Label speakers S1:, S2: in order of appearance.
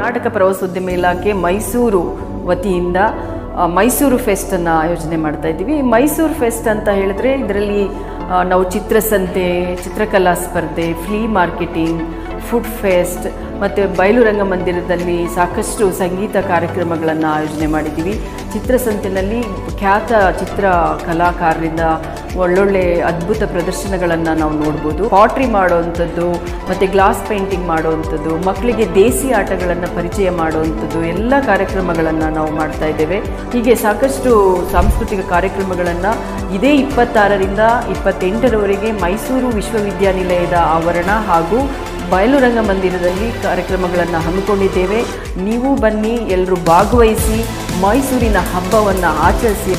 S1: ಕರ್ನಾಟಕ ಪ್ರವಾಸೋದ್ಯಮ ಇಲಾಖೆ ಮೈಸೂರು ವತಿಯಿಂದ ಮೈಸೂರು ಫೆಸ್ಟನ್ನು ಆಯೋಜನೆ ಮಾಡ್ತಾ ಇದ್ದೀವಿ. ಮೈಸೂರು ಫೆಸ್ಟ್ ಅಂತ ಹೇಳಿದ್ರೆ ಇದರಲ್ಲಿ ನಾವು ಚಿತ್ರಸಂತೆ, ಚಿತ್ರಕಲಾ ಸ್ಪರ್ಧೆ, ಫ್ಲೀ ಮಾರ್ಕೆಟಿಂಗ್, ಫುಡ್ ಫೆಸ್ಟ್ ಮತ್ತು ಬಯಲು ರಂಗಮಂದಿರದಲ್ಲಿ ಸಾಕಷ್ಟು ಸಂಗೀತ ಕಾರ್ಯಕ್ರಮಗಳನ್ನು ಆಯೋಜನೆ ಮಾಡಿದ್ದೀವಿ. ಚಿತ್ರಸಂತೆಯಲ್ಲಿ ಖ್ಯಾತ ಚಿತ್ರ ಕಲಾಕಾರರಿಂದ ಒಳ್ಳೊಳ್ಳೆ ಅದ್ಭುತ ಪ್ರದರ್ಶನಗಳನ್ನು ನಾವು ನೋಡ್ಬೋದು. ಪಾಟ್ರಿ ಮಾಡುವಂಥದ್ದು ಮತ್ತು ಗ್ಲಾಸ್ ಪೇಂಟಿಂಗ್ ಮಾಡುವಂಥದ್ದು, ಮಕ್ಕಳಿಗೆ ದೇಸಿ ಆಟಗಳನ್ನು ಪರಿಚಯ ಮಾಡುವಂಥದ್ದು ಎಲ್ಲ ಕಾರ್ಯಕ್ರಮಗಳನ್ನು ನಾವು ಮಾಡ್ತಾ ಇದ್ದೇವೆ. ಹೀಗೆ ಸಾಕಷ್ಟು ಸಾಂಸ್ಕೃತಿಕ ಕಾರ್ಯಕ್ರಮಗಳನ್ನು ಇದೇ 26ರಿಂದ 28ರವರೆಗೆ ಮೈಸೂರು ವಿಶ್ವವಿದ್ಯಾನಿಲಯದ ಆವರಣ ಹಾಗೂ ಬಯಲು ರಂಗಮಂದಿರದಲ್ಲಿ ಕಾರ್ಯಕ್ರಮಗಳನ್ನು ಹಮ್ಮಿಕೊಂಡಿದ್ದೇವೆ. ನೀವು ಬನ್ನಿ, ಎಲ್ಲರೂ ಭಾಗವಹಿಸಿ ಮೈಸೂರಿನ ಹಬ್ಬವನ್ನು ಆಚರಿಸಿ.